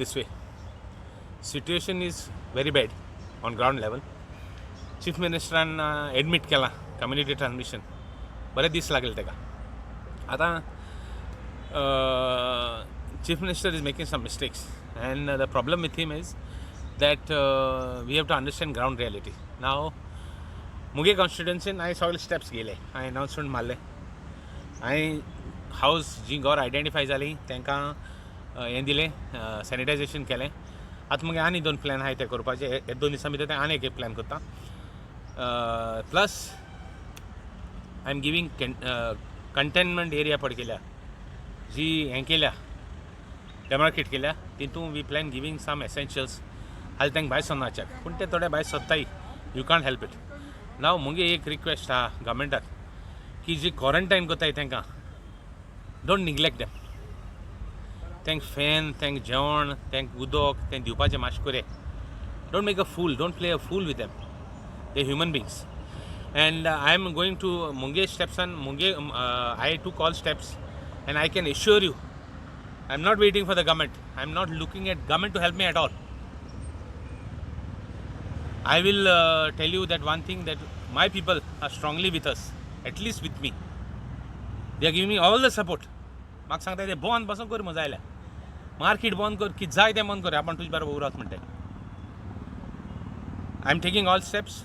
this way. Situation is very bad on ground level. Chief Ministeran admit केला community transmission. बरेच दीस लागले तेका. आता Chief Minister is making some mistakes, and the problem with him is that we have to understand ground reality. Now, मुगे constituency I सगळे steps गेले. I announcement मारले. I house जी गोर आयडेंटिफाय जाली तांकां हें दिलें सॅनिटायझेशन केलें. आतां मुगे आनी 2 प्लॅन आहाय ते करपाचे. हे 2 दिसां भितर आनी एक प्लॅन करता. Plus I am giving containment area पड केल्या जी हें केल्या डेमार्केट केल्या तितून we plan giving some essentials हाल तांकां भायर सरनाच्याक. पूण ते थोडे भायर सरताय. You can't help it. नाव मुगे एक रिक्वेस्ट आहा गव्हर्मेंटाक की जी क्वॉरंटायन करताय तांकां डोंट निग्लेक्ट देम. तांकां फॅन तांकां जेवण तांकां उदक तें दिवपाचें मातशें कोरे. Don't make a fool. Don't play a fool with them. They human beings. And I am going to Munge steps and Munge. I took all steps, and I can assure you, I am not waiting for the government. I am not looking at government to help me at all. I will tell you that one thing, that my people are strongly with us, at least with me. They are giving me all the support. म्हाका सांगता ते बंद बसून कर मजा आयल्या. Market बंद कर, कितें जाय तें बंद कर, आपण तुजे बरोबर उरत म्हणटाय. I am taking all steps.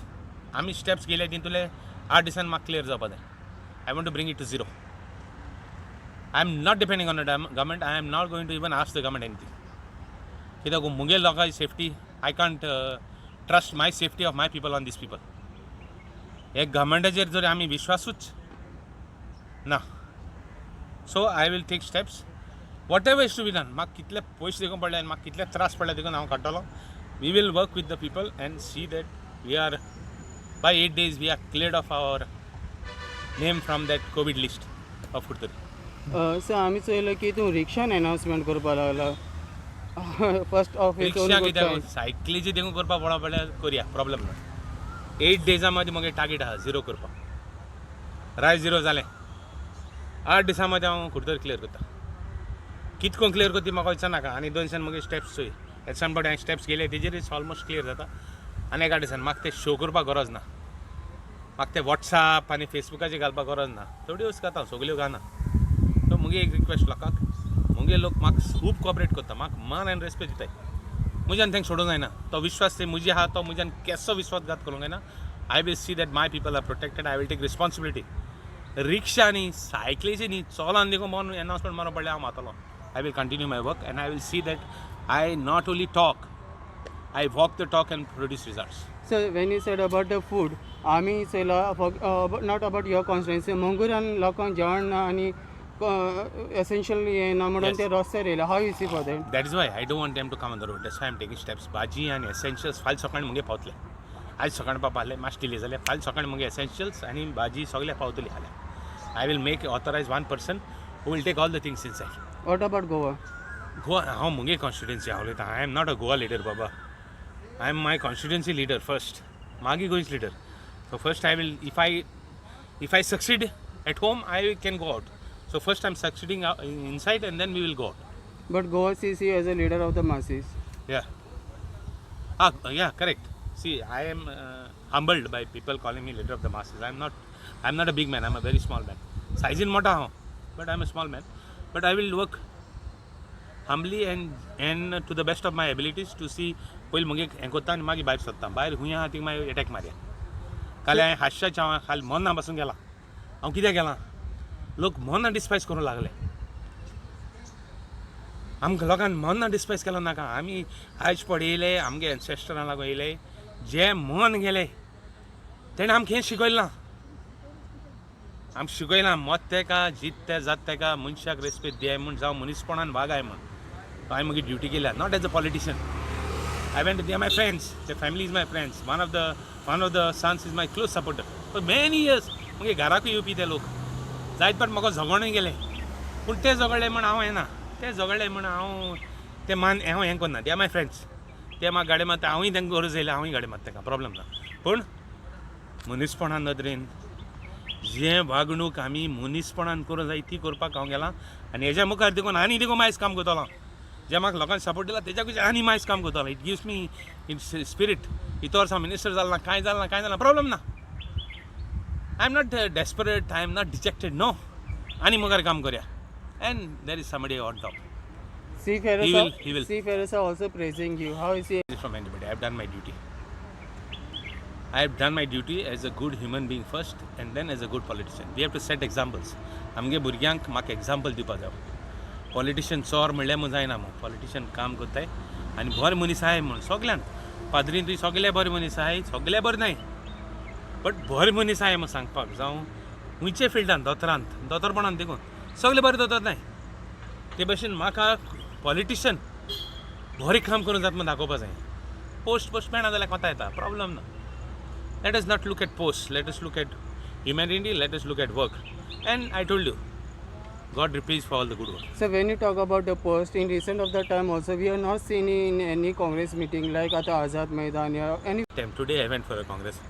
आमी स्टेप्स गेले तितूंतले 8 दिसांनी म्हाका क्लियर जावपा जाय. I want to bring it to 0. I am not depending on the government. I am not going to even ask the government anything. कित्याक मुगे लोकांची safety, I can't trust my safety of my people on this people. हे गव्हर्मेंटाचेर जर आमी विश्वासूच ना. So I will take steps what ever is to be done. म्हाका कितले पयशे देखून पडले आनी म्हाका कितले त्रास पडले देखून हांव काडटलो. We will work with the people and see that we are by 8 days we are cleared of our name from that COVID list of Kurturi. Sir आमी चोयलें की तूं रिक्षान अनाउन्समेंट करपा लागला. फर्स्ट ऑफ रिक्षा कित्याक सायकलीची देखून करपा पडल्या करया, प्रॉब्लेम ना. 8 डेजा मदीं म्हगे टार्गेट आहा 0 करपा. रायज 0 जालें. 8 दिसां मदीं हांव कुर्तरी क्लियर करता. कितको क्लियर करता ती म्हाका विचारनाका. आनी 2 दिसांनी म्हगे स्टेप्स चोय. एट सम पॉयंट हांवें स्टेप्स गेले तेजेर ऑलमोस्ट क्लियर जाता. आनी एका दिसान म्हाका ते शो करपाक गरज ना. म्हाका ते वॉट्सॅप आनी फेसबुकाचेर घालपाक गरज ना. थोड्योच घालता, सगल्यो घालना. सो मुगे एक रिक्वेस्ट लोकांक, मुगे लोक म्हाका खूब कॉपरेट करता. म्हाका मान आनी रेस्पेक्ट दिताय. म्हज्यान तांकां सोडूंक जायना. तो विश्वास ते म्हजे आहा तो म्हज्यान केसो विश्वासघात करूंक जायना. I will see that my people are protected. I will take responsibility. Rickshaw न्ही, सायकलीची न्ही, चोलान देखून मोन एनाउन्समेंट मारप पडल्यार हांव मारतलो. I will continue my work and I will see that I not only talk, I walk the talk and produce results. So when you said about the food, आमी चोयला not about your constituency. मंगुरान लोकांक जेवण आनी essential हें ना म्हणून ते रस्त्यार येयला. How you see for that? That is why I don't want them to come on the road. That's why I'm taking steps. भाजी आनी essentials फाल्यां सकाळीं मुगे पावतले. आयज सकाळीं पावपाले, मातशें डिले जालें. फाल्यां सकाळीं मुगे essentials आनी भाजी सगळे पावतली हाल्या. I will make authorize one person who will take all the things inside. What about Goa? Goa, हांव मुगे कॉन्स्टिट्युएन्सी हांव उलयतां. I am not a Goa leader, Baba. I am my constituency leader first. Magi Goi's leader. So first I will, if I succeed at home, I can go out. So first I'm succeeding inside, and then we will go out. But Goa sees you as a leader of the masses. Yeah. Yeah, correct. See, I am humbled by people calling me leader of the masses. I'm not a big man. I'm a very small man. Size in mota ho, but I'm a small man. But I will work humbly and to the best of my abilities to see. पयलीं मुगे हें कोत्ता आनी मागीर भायर सरता. भायर खूंय आहा थिंग मागीर एटॅक मारया. काल हांवें हास्याच्या हांव खाली मोन्ना बसून गेला. हांव कित्याक गेलां? लोक मोन्ना डिस्पायज करूंक लागले. आमकां लोकांक मोन्ना डिस्पायज केलो नाका. आमी आयज पड येयले, आमगे एन्सेस्टरां लागून येयले. जे मोन गेले तेणें आमकां हें शिकयलें ना. आमकां शिकयलां मोत तेका, जीत ते जात तेका, मनशाक रेस्पेक्ट दियाय म्हूण, जावं मनीसपणान वागाय म्हूण. हांवें म्हजी ड्युटी केल्या, not as a politician. I went, they are my friends. The family is my friends. One of the sons is my close supporter. For many years, मुगे घराकूय येवपी ते लोक जायत फावट म्हाका झगडून गेले. पूण ते झगडले म्हण हांव येना. ते झगडले म्हण हांव ते हांव हें करना. They are my friends. ते म्हाका गाडी मारता. हांवूय तांकां गरज येयल्या, हांवूय गाडी मारता तांकां, प्रॉब्लेम ना. पूण मनीसपणान नदरेन जें वागणूक आमी मनीसपणान करूं जाय ती करपाक हांव गेलां. आनी हेज्या मुखार देखून आनी देखून आयज काम करतलो. जे म्हाका लोकांनी सपोर्ट दिला तेच्याकूच आनी मायज काम करतालो. It gives me it's spirit. इतलो वर्सां मिनिस्टर जालो ना, कांय जालें ना, प्रॉब्लेम ना. I am not desperate, I am not dejected, no. आनी मुखार काम करया. And there is somebody on top. He will. Seafarers are also praising you. How is he? From anybody. I have done my duty. I have done my duty as a good human being first and then as a good politician. We have to set examples. आमगे भुरग्यांक म्हाका example दिवपा जाय. Politician चोर म्हणल्यार म्हूण जायना मू. पॉलिटिशियन काम करताय आनी बरे मनीस आहाय म्हूण सगळ्यान. पाद्रीन तुवें सगळे बरे मनीस आहाय, सगळे बरे नाय, बट बरे मनीस आहाय म्हूण सांगपाक जावं खंयचे फिल्डांत, दोतोरपणान देखून सगळे बरे दोतोर नाय. ते भशेन म्हाका पॉलिटिशियन बरें काम करून जाता म्हूण दाखोवपा जाय. पोस्ट मेळना जाल्यार कोता येता, प्रॉब्लेम ना. Let us not look at post, let us look at humanity, let us look at work. And I told you, God repays for all the good work. So when you talk about the post, in recent of the time also, we are not seen in any Congress meeting like at the Azad Maidan or any. Today I went for a Congress.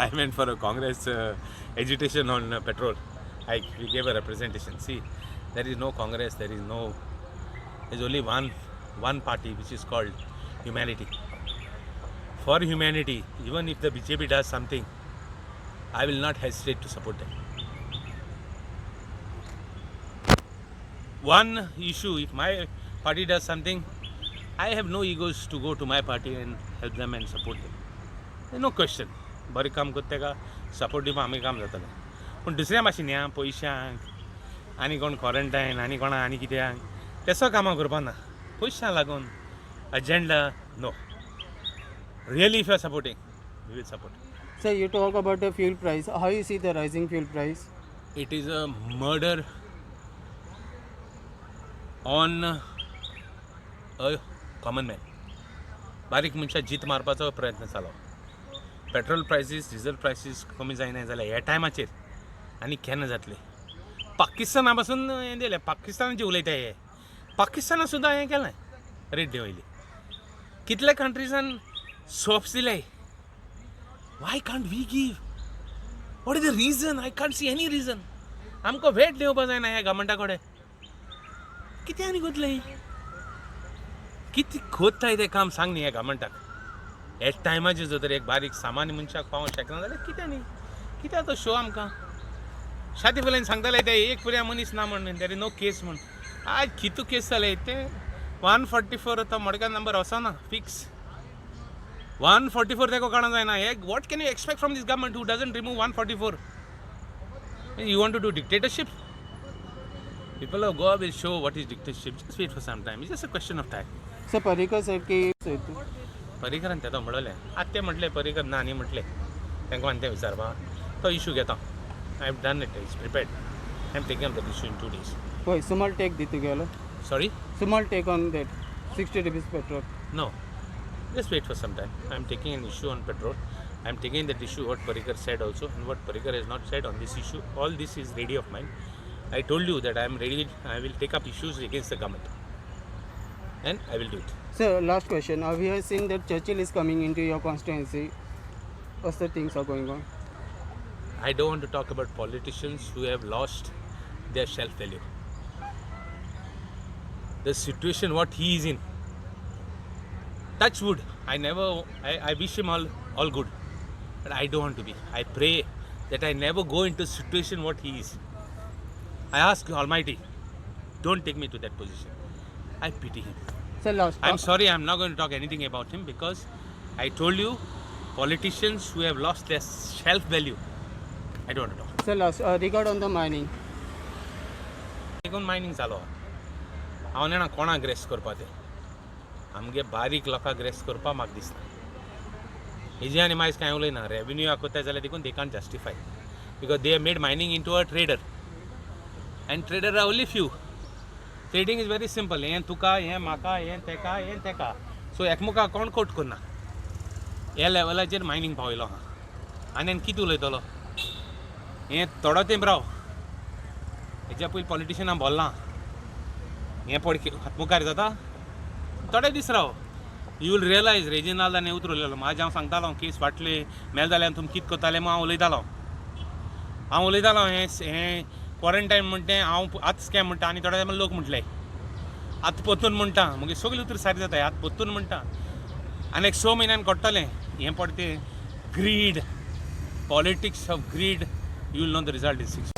I went for a Congress agitation on petrol. We gave a representation. See, there is no Congress, there's only one party which is called humanity. For humanity, even if the BJP does something, I will not hesitate to support them. One issue, if my party does something, I have no egos to go to my party and help them and support them. There's no question. बरें काम करता का support दिवपा आमी काम जातलें. पूण दुसऱ्या भाशेन ह्या पयशांक आनी कोण क्वॉरंटायन आनी कोणा आनी कित्याक तेसो कामां करपा ना. पयशां लागून अजेंडा नो. Really, if you are supporting, we will support. So you talk about the fuel price. How you see the rising fuel price? It is a murder on a common man. बारीक मनशां जीत मारपाचो प्रयत्न चालू. Petrol prices, diesel prices कमी जायना जाल्यार ह्या टायमाचेर आनी केन्ना जातले. पाकिस्ताना पासून हें दिलें, पाकिस्तानाचें उलयताय हे. पाकिस्ताना सुद्दां हें केलें, रेट देंवयली. कितल्या कंट्रीजान सॉप्स दिले. Why can't we give? What is the reason? I can't see any reason. आमकां वेट दिवपा जायना ह्या गव्हर्मेंटा कडेन. कितें आनी कोतलें? कितें कोत्ताय तें काम सांग न्ही ह्या गव्हर्मेंटाक. ह्या टायमाचेर जर तर एक बारीक सामान्य मनशाक पावोंक शकना जाल्यार कितें न्ही, कित्याक तो शो आमकां. शादी फुलान सांगताले ते एक पुऱ्या मनीस ना म्हण, देर इज नो केस म्हण. आज कितू केस जाले ते 144 तो मडगांव नंबर वचना फिक्स. 144 तेको काडूंक जायना. What can you expect from this government who doesn't remove 144? You want to do dictatorship? People of Goa will show what is dictatorship. Just wait for some time. It's just a question of time. So Parrikar said की पर्रीकरान तेदो म्हणलें. आतां ते म्हटले पर्रीकर ना न्ही म्हटले. तांकां आनी तें विचारपा. तो इशू घेता. I have done it. It's prepared. I am taking up that issue in 2 days. Why small take दितू गेलो? Sorry? Small take on that 60 rupees petrol. No. Just wait for some time. I am taking an issue on petrol. I am taking that issue what Parrikar said also and what Parrikar has not said on this issue. All this is ready of mine. I told you that I am ready. I will take up issues against the government, and I will do it. So last question. We have seen that Churchill is coming into your constituency. What's the things are going on? I don't want to talk about politicians who have lost their shelf value. The situation what he is in. Touch wood. I wish him all good, but I don't want to be. I pray that I never go into a situation what he is. I ask Almighty, don't take me to that position. I pity him. So last. I'm sorry, I'm not going to talk anything about him because I told you, politicians who have lost their shelf value, I don't want to talk. So last. Regard on the mining. देखून mining चालू. हांव जाणा कोणाक grace करपा ते. आमगे बारीक लोकांक ग्रेस करपा म्हाका दिसना. हेजी आनी मायज कांय उलयना. रेव्हेन्यू आकोताय जाल्यार देखून they can't justify because they have made mining into a trader. And trader are only few. Trading is very simple. हें तुका, हें म्हाका, हें तेका. So एकमुका कोण कोट करना. ह्या लेवलाचेर मायनींग पावयलो हा. आनी कितें उलयतलो? हें थोडो तेंप राव. हेच्या पयलीं पॉलिटिशियनां बोल्लां. हें पड मुखार जाता? थोडे दीस राव. यू विल रियलायज रेजिनाल्दान हें उतरलेलो. म्हाजें हांव सांगतालो केस फाटले मेल जाल्यार तुमी कितें करताले हांव उलयतालो हें क्वॉरंटायन म्हणटे हांव आतां स्कॅम म्हणटा आनी थोडे लोक म्हटले आतां पोत्तून म्हणटा मुगे सगळें उतर सारकें जाता आतां पोत्तून म्हणटा आनी एक 6 म्हयन्यान कोट्टलें हें पडटा तें greed politics of greed you will know the result in 6